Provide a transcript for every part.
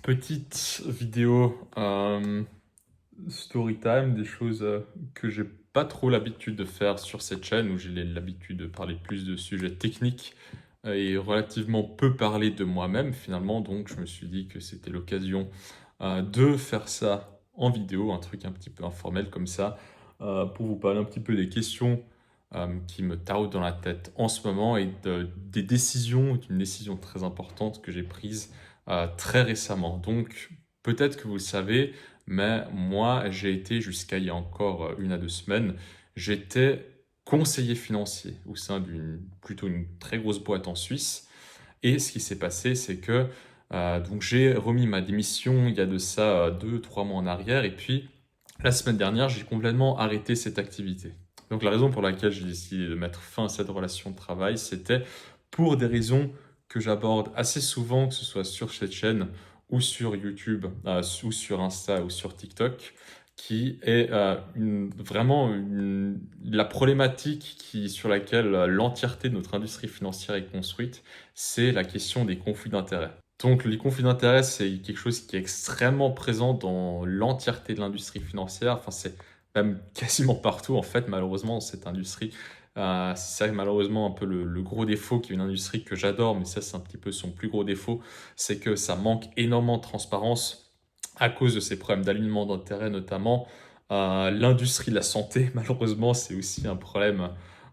Petite vidéo story time, des choses que j'ai pas trop l'habitude de faire sur cette chaîne où j'ai l'habitude de parler plus de sujets techniques et relativement peu parler de moi-même finalement. Donc je me suis dit que c'était l'occasion de faire ça en vidéo, un truc un petit peu informel comme ça, pour vous parler un petit peu des questions qui me taraudent dans la tête en ce moment et des décisions, d'une décision très importante que j'ai prise très récemment. Donc, peut-être que vous le savez, mais moi, j'ai été jusqu'à il y a encore 1 à 2 semaines, j'étais conseiller financier au sein plutôt une très grosse boîte en Suisse. Et ce qui s'est passé, c'est que donc j'ai remis ma démission il y a de ça 2-3 mois en arrière. Et puis, la semaine dernière, j'ai complètement arrêté cette activité. Donc, la raison pour laquelle j'ai décidé de mettre fin à cette relation de travail, c'était pour des raisons que j'aborde assez souvent, que ce soit sur cette chaîne ou sur YouTube, ou sur Insta ou sur TikTok, qui est vraiment la problématique sur laquelle l'entièreté de notre industrie financière est construite, c'est la question des conflits d'intérêts. Donc les conflits d'intérêts, c'est quelque chose qui est extrêmement présent dans l'entièreté de l'industrie financière. Enfin, c'est même quasiment partout, en fait, malheureusement, dans cette industrie. C'est ça, malheureusement, un peu le gros défaut, qui est une industrie que j'adore, mais ça, c'est un petit peu son plus gros défaut, c'est que ça manque énormément de transparence à cause de ces problèmes d'alignement d'intérêts, notamment. L'industrie de la santé, malheureusement, c'est aussi un problème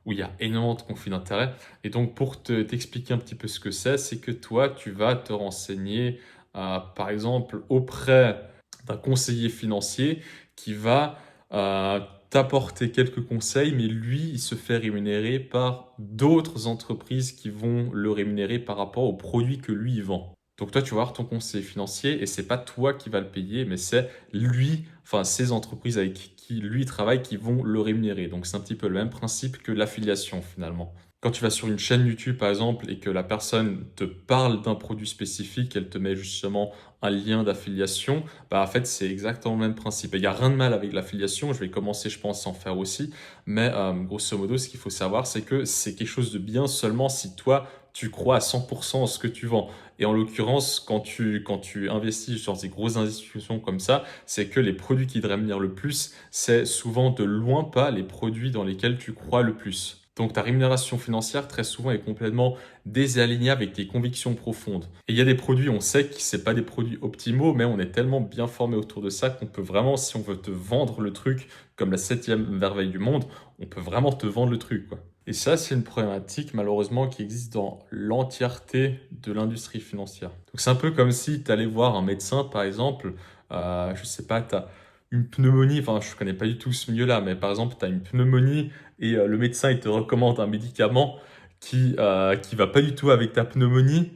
où il y a énormément de conflits d'intérêts. Et donc, pour t'expliquer un petit peu ce que c'est que toi, tu vas te renseigner, par exemple, auprès d'un conseiller financier qui va euh, t'apporter quelques conseils, mais lui, il se fait rémunérer par d'autres entreprises qui vont le rémunérer par rapport aux produits que lui il vend. Donc toi, tu vas avoir ton conseiller financier et c'est pas toi qui va le payer, mais c'est lui, enfin ces entreprises avec qui lui travaille qui vont le rémunérer. Donc c'est un petit peu le même principe que l'affiliation finalement. Quand tu vas sur une chaîne YouTube par exemple et que la personne te parle d'un produit spécifique, elle te met justement un lien d'affiliation, bah en fait c'est exactement le même principe. Et il n'y a rien de mal avec l'affiliation, je vais commencer je pense à en faire aussi, mais grosso modo ce qu'il faut savoir c'est que c'est quelque chose de bien seulement si toi tu crois à 100% en ce que tu vends. Et en l'occurrence, quand tu investis sur ces grosses institutions comme ça, c'est que les produits qui te rémunèrent le plus, c'est souvent de loin pas les produits dans lesquels tu crois le plus. Donc ta rémunération financière, très souvent, est complètement désalignée avec tes convictions profondes. Et il y a des produits, on sait que ce pas des produits optimaux, mais on est tellement bien formé autour de ça qu'on peut vraiment, si on veut te vendre le truc comme la septième merveille du monde, on peut vraiment te vendre le truc, quoi. Et ça, c'est une problématique malheureusement qui existe dans l'entièreté de l'industrie financière. Donc c'est un peu comme si tu allais voir un médecin, par exemple, je sais pas, tu as une pneumonie, enfin je connais pas du tout ce milieu-là, mais par exemple, tu as une pneumonie et le médecin il te recommande un médicament qui va pas du tout avec ta pneumonie,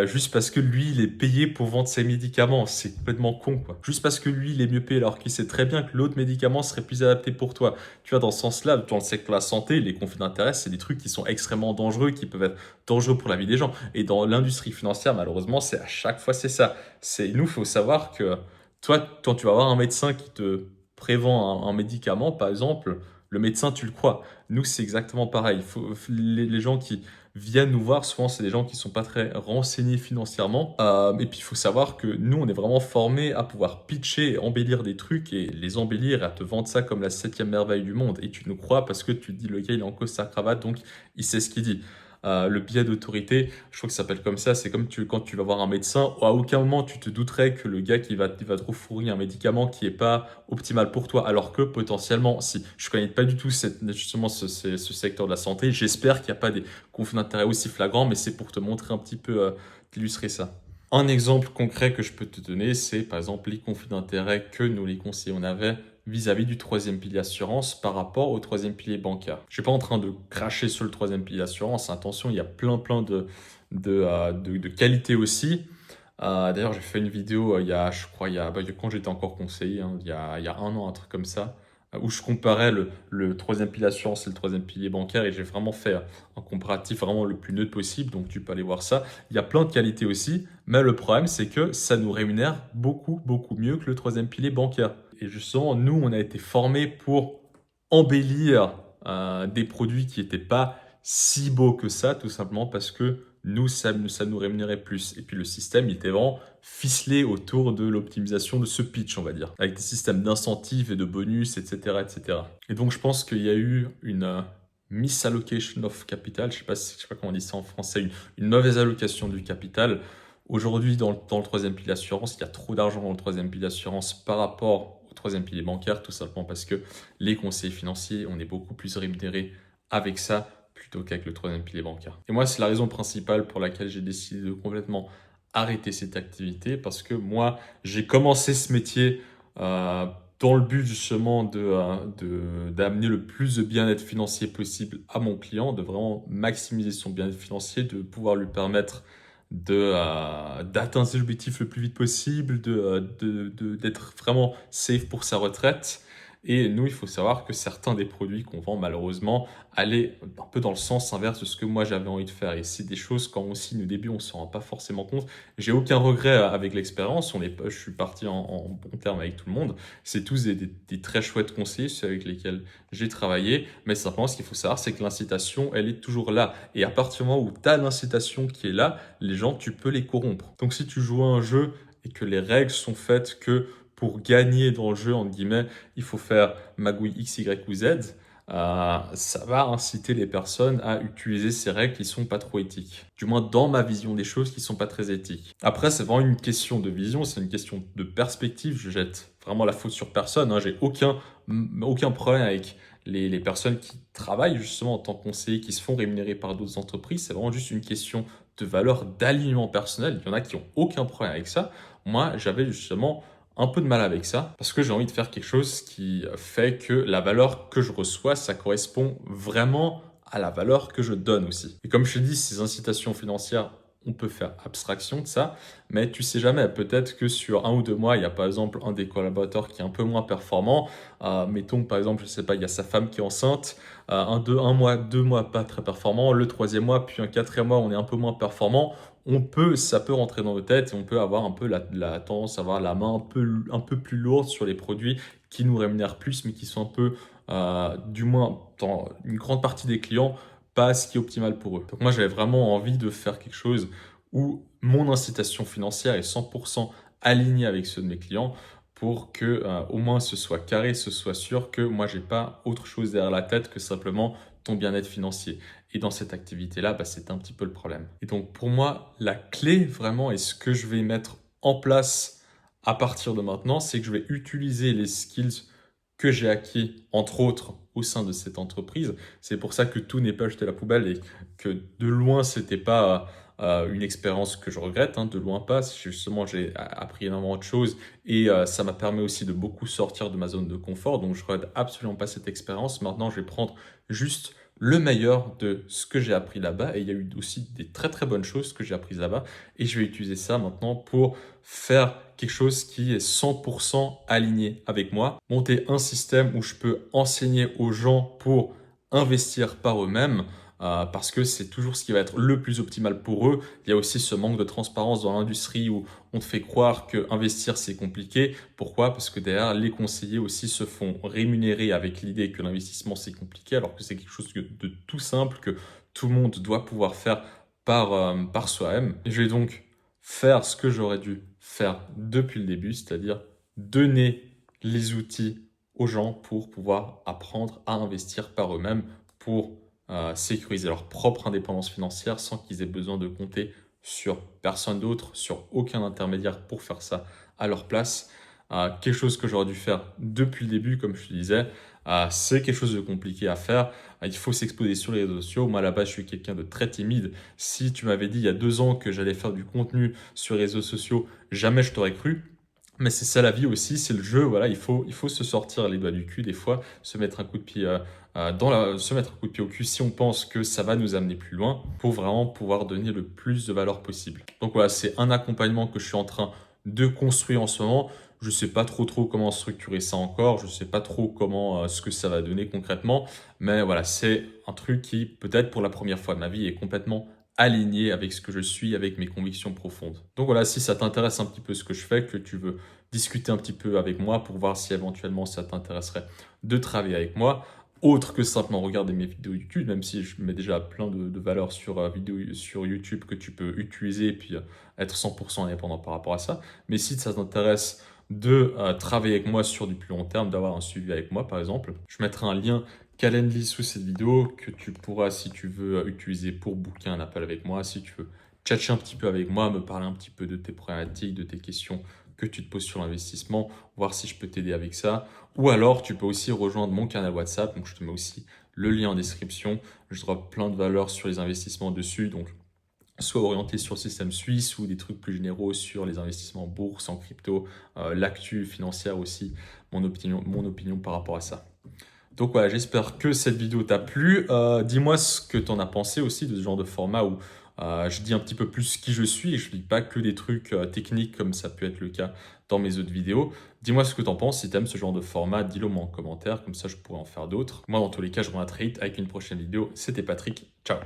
juste parce que lui, il est payé pour vendre ses médicaments. C'est complètement con, quoi. Juste parce que lui, il est mieux payé alors qu'il sait très bien que l'autre médicament serait plus adapté pour toi. Tu vois, dans ce sens-là, dans le secteur de la santé, les conflits d'intérêts, c'est des trucs qui sont extrêmement dangereux, qui peuvent être dangereux pour la vie des gens. Et dans l'industrie financière, malheureusement, c'est à chaque fois, c'est ça. Nous, il faut savoir que toi, quand tu vas avoir un médecin qui te prévend un médicament, par exemple, le médecin, tu le crois. Nous, c'est exactement pareil. Les gens qui viennent nous voir, souvent, c'est des gens qui sont pas très renseignés financièrement. Et puis, il faut savoir que nous, on est vraiment formés à pouvoir pitcher et embellir des trucs et les embellir et à te vendre ça comme la septième merveille du monde. Et tu nous crois parce que tu te dis, le gars, il est en costard cravate, donc il sait ce qu'il dit. Le biais d'autorité, je crois que ça s'appelle comme ça, c'est comme quand tu vas voir un médecin, à aucun moment tu te douterais que le gars qui va te fournir un médicament qui est pas optimal pour toi, alors que potentiellement, si je connais pas du tout justement ce secteur de la santé, j'espère qu'il n'y a pas des conflits d'intérêts aussi flagrants, mais c'est pour te montrer un petit peu, t'illustrer ça. Un exemple concret que je peux te donner, c'est par exemple les conflits d'intérêts que nous, les conseillers, on avait vis-à-vis du troisième pilier assurance par rapport au troisième pilier bancaire. Je suis pas en train de cracher sur le troisième pilier assurance, attention, il y a plein de qualités aussi. D'ailleurs, j'ai fait une vidéo, il y a, je crois, quand j'étais encore conseiller, hein, il y a 1 an, un truc comme ça, où je comparais le troisième pilier assurance et le troisième pilier bancaire, et j'ai vraiment fait un comparatif vraiment le plus neutre possible, donc tu peux aller voir ça. Il y a plein de qualités aussi, mais le problème, c'est que ça nous rémunère beaucoup mieux que le troisième pilier bancaire. Et justement, nous, on a été formés pour embellir des produits qui n'étaient pas si beaux que ça, tout simplement parce que nous, ça nous rémunérait plus. Et puis le système, il était vraiment ficelé autour de l'optimisation de ce pitch, on va dire, avec des systèmes d'incentives et de bonus, etc., etc. Et donc, je pense qu'il y a eu une misallocation of capital, je sais pas comment on dit ça en français, une mauvaise allocation du capital. Aujourd'hui, dans le troisième pilier assurance, il y a trop d'argent dans le troisième pilier assurance par rapport au troisième pilier bancaire, tout simplement parce que les conseillers financiers, on est beaucoup plus rémunérés avec ça plutôt qu'avec le troisième pilier bancaire. Et moi, c'est la raison principale pour laquelle j'ai décidé de complètement arrêter cette activité, parce que moi, j'ai commencé ce métier dans le but justement d'amener le plus de bien-être financier possible à mon client, de vraiment maximiser son bien-être financier, de pouvoir lui permettre d'atteindre ses objectifs le plus vite possible, d'être vraiment safe pour sa retraite. Et nous, il faut savoir que certains des produits qu'on vend, malheureusement, allaient un peu dans le sens inverse de ce que moi j'avais envie de faire. Et c'est des choses, quand on signe au début, on ne s'en rend pas forcément compte. J'ai aucun regret avec l'expérience. Je suis parti en bon terme avec tout le monde. C'est tous des très chouettes conseillers, ceux avec lesquels j'ai travaillé. Mais simplement, ce qu'il faut savoir, c'est que l'incitation, elle est toujours là. Et à partir du moment où tu as l'incitation qui est là, les gens, tu peux les corrompre. Donc si tu joues à un jeu et que les règles sont faites que pour gagner dans le jeu, entre guillemets, il faut faire magouille X, Y ou Z, ça va inciter les personnes à utiliser ces règles qui sont pas trop éthiques. Du moins dans ma vision des choses qui sont pas très éthiques. Après, c'est vraiment une question de vision, c'est une question de perspective. Je jette vraiment la faute sur personne, hein. J'ai aucun problème avec les personnes qui travaillent justement en tant que conseiller, qui se font rémunérer par d'autres entreprises. C'est vraiment juste une question de valeur, d'alignement personnel. Il y en a qui ont aucun problème avec ça. Moi, j'avais justement un peu de mal avec ça parce que j'ai envie de faire quelque chose qui fait que la valeur que je reçois, ça correspond vraiment à la valeur que je donne aussi. Et comme je te dis, ces incitations financières, on peut faire abstraction de ça, mais tu sais jamais, peut-être que sur 1 ou 2 mois, il y a par exemple un des collaborateurs qui est un peu moins performant. Mettons par exemple, je sais pas, il y a sa femme qui est enceinte, un mois, 2 mois pas très performant, le troisième mois, puis un quatrième mois, on est un peu moins performant. Ça peut rentrer dans nos têtes et on peut avoir un peu la tendance à avoir la main un peu plus lourde sur les produits qui nous rémunèrent plus, mais qui sont un peu, du moins dans une grande partie des clients, pas ce qui est optimal pour eux. Donc moi, j'avais vraiment envie de faire quelque chose où mon incitation financière est 100% alignée avec ceux de mes clients pour que au moins ce soit carré, ce soit sûr que moi, j'ai pas autre chose derrière la tête que simplement ton bien-être financier. Et dans cette activité-là, c'est un petit peu le problème. Et donc pour moi, la clé vraiment et ce que je vais mettre en place à partir de maintenant, c'est que je vais utiliser les skills que j'ai acquis, entre autres, au sein de cette entreprise. C'est pour ça que tout n'est pas jeté à la poubelle et que de loin, c'était pas une expérience que je regrette, hein, de loin pas. Justement, j'ai appris énormément de choses et ça m'a permis aussi de beaucoup sortir de ma zone de confort. Donc, je ne regrette absolument pas cette expérience. Maintenant, je vais prendre juste le meilleur de ce que j'ai appris là-bas. Et il y a eu aussi des très très bonnes choses que j'ai apprises là-bas. Et je vais utiliser ça maintenant pour faire quelque chose qui est 100% aligné avec moi. Monter un système où je peux enseigner aux gens pour investir par eux-mêmes. Parce que c'est toujours ce qui va être le plus optimal pour eux. Il y a aussi ce manque de transparence dans l'industrie où on te fait croire que investir c'est compliqué. Pourquoi? Parce que derrière, les conseillers aussi se font rémunérer avec l'idée que l'investissement c'est compliqué, alors que c'est quelque chose de tout simple que tout le monde doit pouvoir faire par soi-même. Et je vais donc faire ce que j'aurais dû faire depuis le début, c'est-à-dire donner les outils aux gens pour pouvoir apprendre à investir par eux-mêmes, pour sécuriser leur propre indépendance financière sans qu'ils aient besoin de compter sur personne d'autre, sur aucun intermédiaire pour faire ça à leur place. Quelque chose que j'aurais dû faire depuis le début, comme je te disais, c'est quelque chose de compliqué à faire. Il faut s'exposer sur les réseaux sociaux. Moi, là-bas, je suis quelqu'un de très timide. Si tu m'avais dit il y a 2 ans que j'allais faire du contenu sur les réseaux sociaux, jamais je t'aurais cru. Mais c'est ça la vie aussi, c'est le jeu. Voilà, il faut se sortir les doigts du cul des fois, se mettre un coup de pied se mettre un coup de pied au cul si on pense que ça va nous amener plus loin pour vraiment pouvoir donner le plus de valeur possible. Donc voilà, c'est un accompagnement que je suis en train de construire en ce moment. Je ne sais pas trop comment structurer ça encore. Je ne sais pas trop comment ce que ça va donner concrètement. Mais voilà, c'est un truc qui peut-être pour la première fois de ma vie est complètement aligné avec ce que je suis, avec mes convictions profondes. Donc voilà, si ça t'intéresse un petit peu ce que je fais, que tu veux discuter un petit peu avec moi pour voir si éventuellement ça t'intéresserait de travailler avec moi, autre que simplement regarder mes vidéos YouTube, même si je mets déjà plein de valeurs sur YouTube que tu peux utiliser et puis être 100% indépendant par rapport à ça. Mais si ça t'intéresse de travailler avec moi sur du plus long terme, d'avoir un suivi avec moi par exemple, je mettrai un lien Calendly sous cette vidéo que tu pourras, si tu veux, utiliser pour booker un appel avec moi, si tu veux tchatcher un petit peu avec moi, me parler un petit peu de tes problématiques, de tes questions que tu te poses sur l'investissement, voir si je peux t'aider avec ça. Ou alors, tu peux aussi rejoindre mon canal WhatsApp. Donc, je te mets aussi le lien en description. Je drop plein de valeurs sur les investissements dessus. Donc, soit orienté sur le système suisse ou des trucs plus généraux sur les investissements en bourse, en crypto, l'actu financière aussi, mon opinion par rapport à ça. Donc voilà, j'espère que cette vidéo t'a plu. Dis-moi ce que tu en as pensé aussi de ce genre de format où je dis un petit peu plus qui je suis et je ne dis pas que des trucs techniques comme ça peut être le cas dans mes autres vidéos. Dis-moi ce que tu en penses. Si tu aimes ce genre de format, dis-le moi en commentaire, comme ça je pourrais en faire d'autres. Moi, dans tous les cas, je reviens très vite avec une prochaine vidéo. C'était Patrick. Ciao.